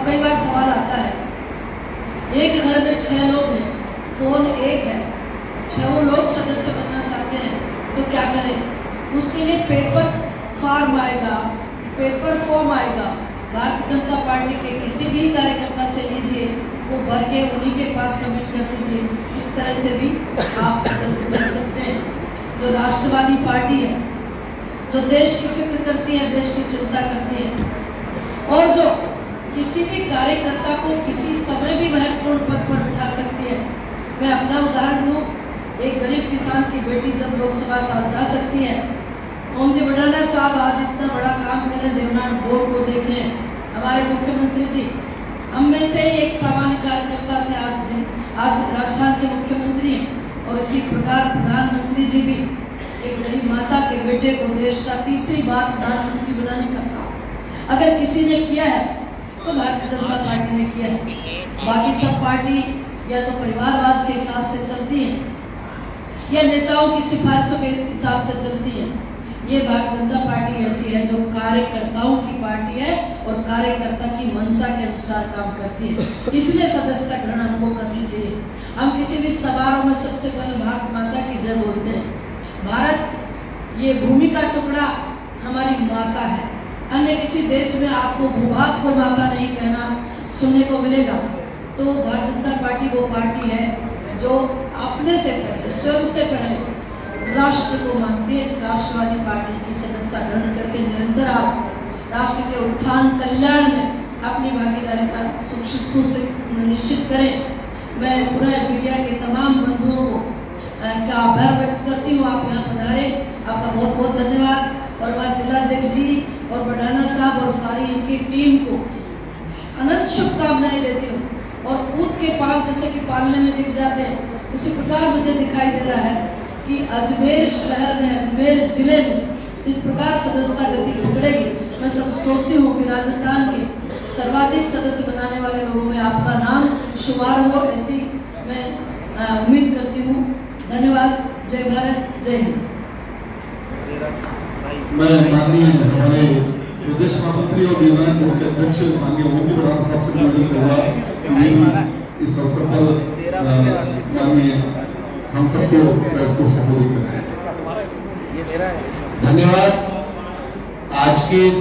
कई बार सवाल आता है, एक घर में 6 लोग हैं, फोन एक है, 6 लोग सदस्य बनना चाहते हैं, तो क्या करें? उसके लिए पेपर फॉर्म आएगा, पेपर फॉर्म आएगा। भारतीय जनता पार्टी के किसी भी कार्यकर्ता से लीजिए, वो भर के उन्हीं के पास सबमिट कर दीजिए। इस तरह से भी आप सदस्य बन सकते हैं। जो राष्ट्रवादी पार्टी है, जो देश की फिक्र करती है, देश की चिंता करती है, और जो किसी भी कार्यकर्ता को किसी समय भी महत्वपूर्ण पद पर उठा सकती है। मैं अपना उदाहरण दूं, एक गरीब किसान की बेटी जब लोकसभा साथ जा सकती है, ओम जी बड़ाना साहब आज इतना बड़ा काम कर रहे, देवनाथ बोर्ड को देखें, हमारे मुख्यमंत्री जी हम में से ही एक सामान्य कार्यकर्ता थे, आज राजस्थान के मुख्यमंत्री हैं। और इसी प्रकार प्रधानमंत्री जी भी एक गरीब माता के बेटे को देश का तीसरी बार प्रधानमंत्री बनाने का काम अगर किसी ने किया है तो भारतीय जनता पार्टी ने किया है। बाकी सब पार्टी या तो परिवारवाद के हिसाब से चलती है या नेताओं की सिफारिशों के हिसाब से चलती है। ये भारतीय जनता पार्टी ऐसी है जो कार्यकर्ताओं की पार्टी है और कार्यकर्ता की मंशा के अनुसार काम करती है। इसलिए सदस्यता ग्रहण हमको करनी चाहिए। हम किसी भी समारोह में सबसे पहले भारत माता की जय बोलते हैं। भारत ये भूमि का टुकड़ा हमारी माता है। अन्य किसी देश में आपको भूभाग को माता नहीं कहना सुनने को मिलेगा। तो भारतीय जनता पार्टी वो पार्टी है जो अपने से पहले, स्वयं से पहले राष्ट्र को मानती है। इस राष्ट्रवादी पार्टी की सदस्यता ग्रहण करके निरंतर आप राष्ट्र के उत्थान कल्याण में अपनी भागीदारी का सुनिश्चित करें। मैं पूरे मीडिया के तमाम बंधुओं को का आभार व्यक्त करती हूँ। आप यहाँ पधारे, आपका बहुत बहुत धन्यवाद। और हमारे जिलाध्यक्ष जी और बड़ाना साहब और सारी इनकी टीम को अनंत शुभकामनाएं देती हूँ। और ऊँट के पांव जैसे कि पालने में दिख जाते हैं, उसी प्रकार मुझे दिखाई दे रहा है कि अजमेर शहर में, अजमेर जिले में इस प्रकार सदस्यता गति पकड़ेगी। मैं सोचती हूँ कि राजस्थान के सर्वाधिक सदस्य बनाने वाले लोगों में आपका नाम शुमार हो, ऐसी मैं उम्मीद करती हूँ। धन्यवाद। जय भारत, जय हिंद। मैं माननीय हमारे प्रदेश महामंत्री और दिवंगत मुख्य अध्यक्ष माननीय ओम जी बड़ाना साहब से मिलने के बाद इस अवसर पर माननीय हम सबको संबोधित करें। धन्यवाद। आज के इस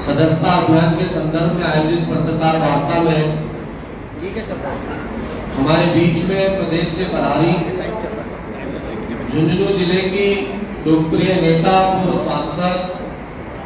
सदस्यता अभियान के संदर्भ में आयोजित पत्रकार वार्ता में हमारे बीच में प्रदेश से पधारी झुंझुनू जिले की लोकप्रिय नेता पूर्व सांसद,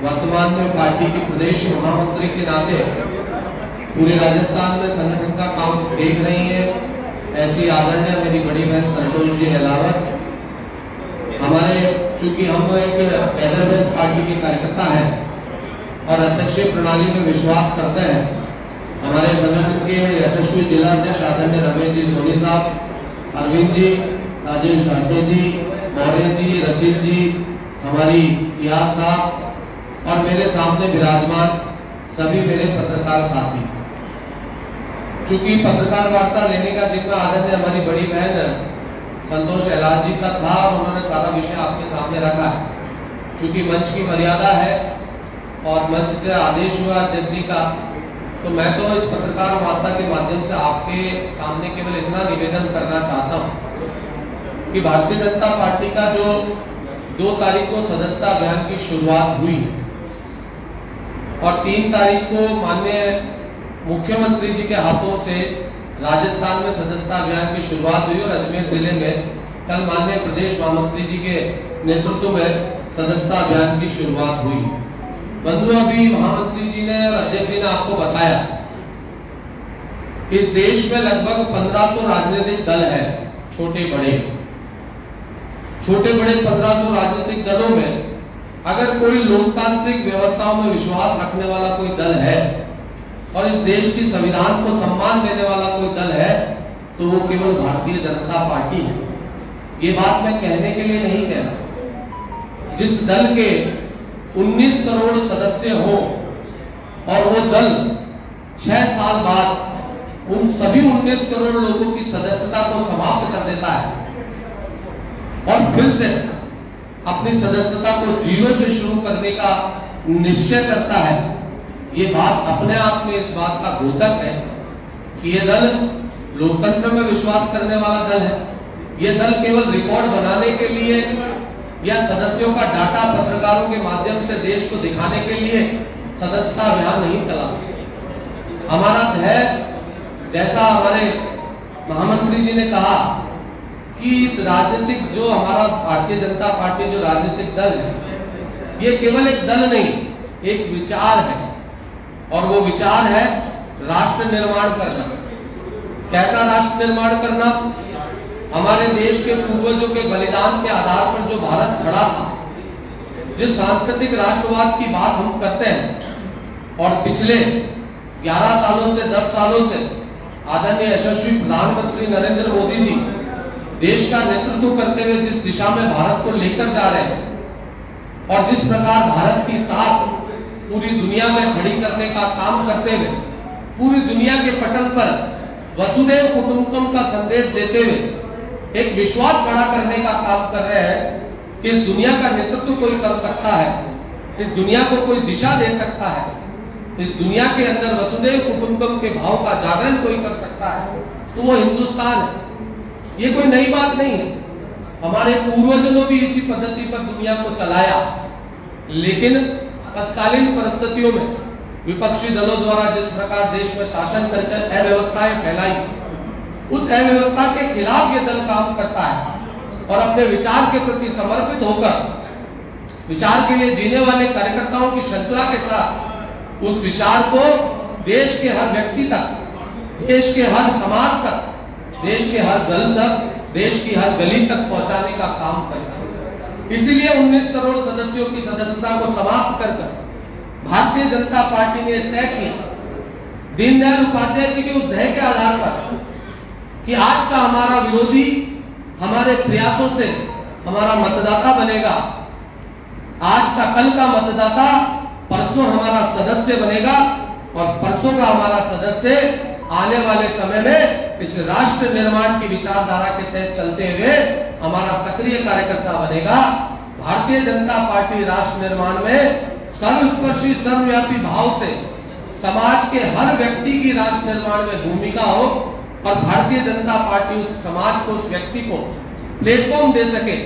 वर्तमान में पार्टी के प्रदेश महामंत्री के नाते पूरे राजस्थान में संगठन का काम देख रही है, ऐसी आदरणीय मेरी बड़ी बहन संतोष जी अहलावत। हमारे चूंकि हम एक कैडर बेस्ड पार्टी के कार्यकर्ता हैं और अध्यक्षीय प्रणाली में विश्वास करते हैं, हमारे संगठन के यशस्वी जिला अध्यक्ष आदरणीय रमेश जी सोनी साहब, अरविंद जी, राजेश घाटे जी, मौर्य जी, रचित जी, हमारी सियाज साहब और मेरे सामने विराजमान सभी मेरे पत्रकार साथी। चूंकि पत्रकार वार्ता लेने का जिम्मा आदरणीय हमारी बड़ी बहन संतोष अहलावत जी का था और उन्होंने सारा विषय आपके सामने रखा है। चूंकि मंच की मर्यादा है और मंच से आदेश हुआ अध्यक्ष जी का, तो मैं तो इस पत्रकार वार्ता के माध्यम से आपके सामने केवल इतना निवेदन करना चाहता हूं कि भारतीय जनता पार्टी का जो 2 तारीख को सदस्यता अभियान की शुरुआत हुई और 3 तारीख को माननीय मुख्यमंत्री जी के हाथों से राजस्थान में सदस्यता अभियान की शुरुआत हुई और अजमेर जिले में कल माननीय प्रदेश महामंत्री जी के नेतृत्व में सदस्यता अभियान की शुरुआत हुई। बंधुओं, अभी महामंत्री जी ने और अध्यक्ष जी ने आपको बताया, इस देश में लगभग 1500 राजनीतिक दल है, छोटे बड़े 1500 राजनीतिक दलों में अगर कोई लोकतांत्रिक व्यवस्थाओं में विश्वास रखने वाला कोई दल है और इस देश की संविधान को सम्मान देने वाला कोई दल है तो वो केवल भारतीय जनता पार्टी है। ये बात मैं कहने के लिए नहीं कह रहा। जिस दल के 19 करोड़ सदस्य हो और वो दल 6 साल बाद उन सभी 19 करोड़ लोगों की सदस्यता को समाप्त कर देता है और फिर से अपनी सदस्यता को जीरो से शुरू करने का निश्चय करता है, ये बात अपने आप में इस बात का द्योतक है कि ये दल लोकतंत्र में विश्वास करने वाला दल है। ये दल केवल रिकॉर्ड बनाने के लिए या सदस्यों का डाटा पत्रकारों के माध्यम से देश को दिखाने के लिए सदस्यता अभियान नहीं चला। हमारा ध्येय, जैसा हमारे महामंत्री जी ने कहा कि इस राजनीतिक जो हमारा भारतीय जनता पार्टी जो राजनीतिक दल है, ये केवल एक दल नहीं, एक विचार है, और वो विचार है राष्ट्र निर्माण करना। कैसा राष्ट्र निर्माण करना? हमारे देश के पूर्वजों के बलिदान के आधार पर जो भारत खड़ा था, जिस सांस्कृतिक राष्ट्रवाद की बात हम करते हैं, और पिछले 11 सालों से 10 सालों से आदरणीय यशस्वी प्रधानमंत्री नरेंद्र मोदी जी देश का नेतृत्व करते हुए जिस दिशा में भारत को लेकर जा रहे हैं, और जिस प्रकार भारत की साख पूरी दुनिया में खड़ी करने का काम करते हुए पूरी दुनिया के पटल पर वसुधैव कुटुंबकम का संदेश देते हुए एक विश्वास खड़ा करने का काम कर रहे हैं कि इस दुनिया का नेतृत्व कोई कर सकता है, इस दुनिया को कोई दिशा दे सकता है, इस दुनिया के अंदर वसुधैव कुटुंबकम के भाव का जागरण कोई कर सकता है, तो वो हिंदुस्तान है। ये कोई नई बात नहीं है, हमारे पूर्वजों ने भी इसी पद्धति पर दुनिया को चलाया। लेकिन तत्कालीन परिस्थितियों में विपक्षी दलों द्वारा जिस प्रकार देश में शासन करके अव्यवस्थाएं फैलाई, उस अव्यवस्था के खिलाफ ये दल काम करता है और अपने विचार के प्रति समर्पित होकर विचार के लिए जीने वाले कार्यकर्ताओं की श्रृंखला के साथ उस विचार को देश के हर व्यक्ति तक, देश के हर समाज तक, देश के हर दल तक, देश की हर गली तक पहुंचाने का काम करता है। इसीलिए 19 करोड़ सदस्यों की सदस्यता को समाप्त कर भारतीय जनता पार्टी ने तय किया, दीनदयाल उपाध्याय जी के उस ध्येय के आधार पर कि आज का हमारा विरोधी हमारे प्रयासों से हमारा मतदाता बनेगा, आज का कल का मतदाता परसों हमारा सदस्य बनेगा, और परसों का हमारा सदस्य आने वाले समय में इस राष्ट्र निर्माण की विचारधारा के तहत चलते हुए हमारा सक्रिय कार्यकर्ता बनेगा। भारतीय जनता पार्टी राष्ट्र निर्माण में सर्वस्पर्शी सर्वव्यापी भाव से समाज के हर व्यक्ति की राष्ट्र निर्माण में भूमिका हो, और भारतीय जनता पार्टी उस समाज को, उस व्यक्ति को प्लेटफॉर्म दे सके,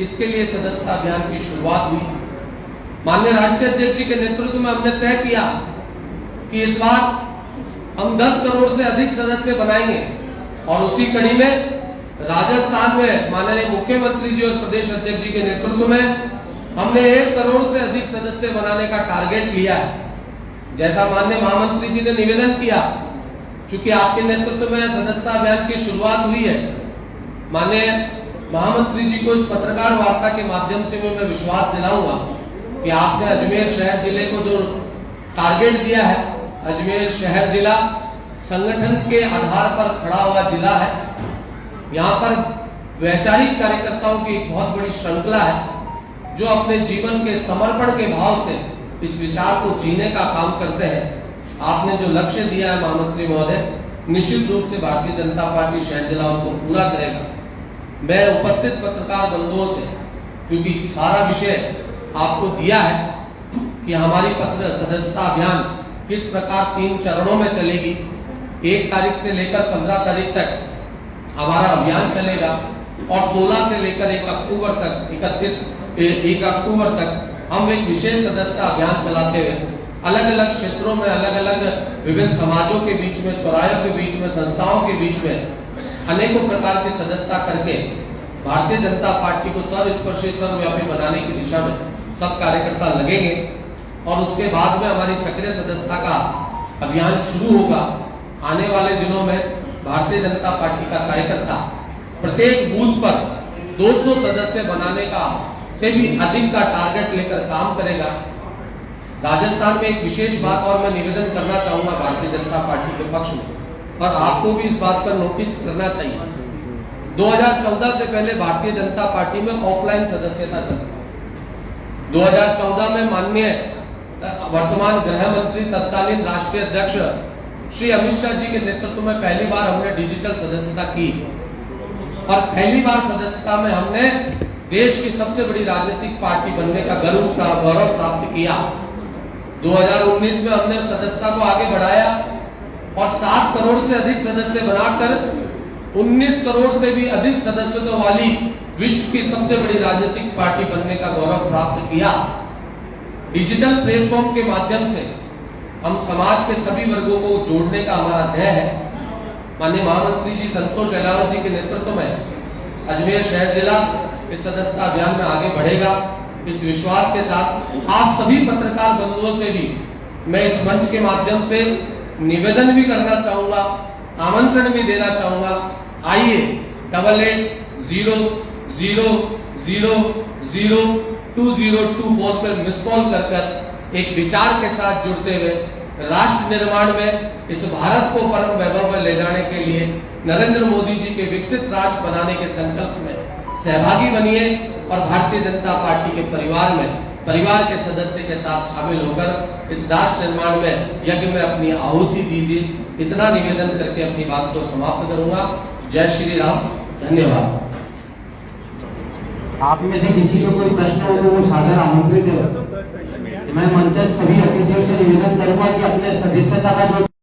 इसके लिए सदस्यता अभियान की शुरुआत हुई। माननीय राष्ट्रीय अध्यक्ष जी के नेतृत्व में हमने तय किया कि इस बार हम 10 करोड़ से अधिक सदस्य बनाएंगे, और उसी कड़ी में राजस्थान में माननीय मुख्यमंत्री जी और प्रदेश अध्यक्ष जी के नेतृत्व में हमने 1 करोड़ से अधिक सदस्य बनाने का टारगेट लिया है। जैसा माननीय महामंत्री जी ने निवेदन किया, चूंकि आपके नेतृत्व में सदस्यता अभियान की शुरुआत हुई है, माननीय महामंत्री जी को इस पत्रकार वार्ता के माध्यम से मैं विश्वास दिलाऊंगा कि आपने अजमेर शहर जिले को जो टारगेट दिया है, अजमेर शहर जिला संगठन के आधार पर खड़ा हुआ जिला है। यहाँ पर वैचारिक कार्यकर्ताओं की एक बहुत बड़ी श्रृंखला है जो अपने जीवन के समर्पण के भाव से इस विचार को जीने का काम करते हैं। आपने जो लक्ष्य दिया है महामंत्री महोदय, निश्चित रूप से भारतीय जनता पार्टी शहर जिला उसको पूरा करेगा। मैं उपस्थित पत्रकार बंधुओं से, क्योंकि सारा विषय आपको दिया है कि हमारी पत्र सदस्यता अभियान किस प्रकार 3 चरणों में चलेगी, 1 तारीख से लेकर 15 तारीख तक हमारा अभियान चलेगा, और 16 से लेकर 1 अक्टूबर तक 1 अक्टूबर तक हम एक विशेष सदस्यता अभियान चलाते हुए अलग अलग क्षेत्रों में, अलग अलग विभिन्न समाजों के बीच में, चौराहों के बीच में, संस्थाओं के बीच में अनेकों प्रकार की सदस्यता करके भारतीय जनता पार्टी को सर्वस्पर्शी सर्वव्यापी बनाने की दिशा में सब कार्यकर्ता लगेंगे। और उसके बाद में हमारी सक्रिय सदस्यता का अभियान शुरू होगा। आने वाले दिनों में भारतीय जनता पार्टी का कार्यकर्ता प्रत्येक बूथ पर 200 सदस्य बनाने का से भी अधिक का टारगेट लेकर काम करेगा। राजस्थान में एक विशेष बात और मैं निवेदन करना चाहूंगा भारतीय जनता पार्टी के पक्ष में, और आपको भी इस बात पर नोटिस करना चाहिए। 2014 से पहले भारतीय जनता पार्टी में ऑफलाइन सदस्यता चलती। 2014 में माननीय वर्तमान गृह मंत्री तत्कालीन राष्ट्रीय अध्यक्ष श्री अमित शाह जी के नेतृत्व में पहली बार हमने डिजिटल सदस्यता की, और पहली बार सदस्यता में हमने देश की सबसे बड़ी राजनीतिक पार्टी बनने का गौरव प्राप्त किया। 2019 में हमने संस्था को आगे बढ़ाया और 7 करोड़ से अधिक सदस्य बनाकर 19 करोड़ से भी अधिक सदस्यों वाली विश्व की सबसे बड़ी राजनीतिक पार्टी बनने का गौरव प्राप्त किया। डिजिटल प्लेटफॉर्म के माध्यम से हम समाज के सभी वर्गों को जोड़ने का हमारा ध्येय है। माननीय महामंत्री जी संतोष अहलावत जी के नेतृत्व में अजमेर शहर जिला इस सदस्यता अभियान में आगे बढ़ेगा। इस विश्वास के साथ आप सभी पत्रकार बंधुओं से भी मैं इस मंच के माध्यम से निवेदन भी करना चाहूंगा, आमंत्रण भी देना चाहूंगा। आइए 8800002024 पर मिस कॉल कर एक विचार के साथ जुड़ते हुए राष्ट्र निर्माण में इस भारत को परम वैभव में ले जाने के लिए नरेंद्र मोदी जी के विकसित राष्ट्र बनाने के संकल्प में सहभागी बनिए और भारतीय जनता पार्टी के परिवार में परिवार के सदस्य के साथ शामिल होकर इस राष्ट्र निर्माण में यज्ञ में अपनी आहुति दीजिए। इतना निवेदन करके अपनी बात को समाप्त करूंगा। जय श्री राम, धन्यवाद। आप में से किसी को कोई प्रश्न हो तो वो सादर आमंत्रित है। मैं मंच सभी अतिथियों से निवेदन करूंगा कि अपने सदस्यता का जो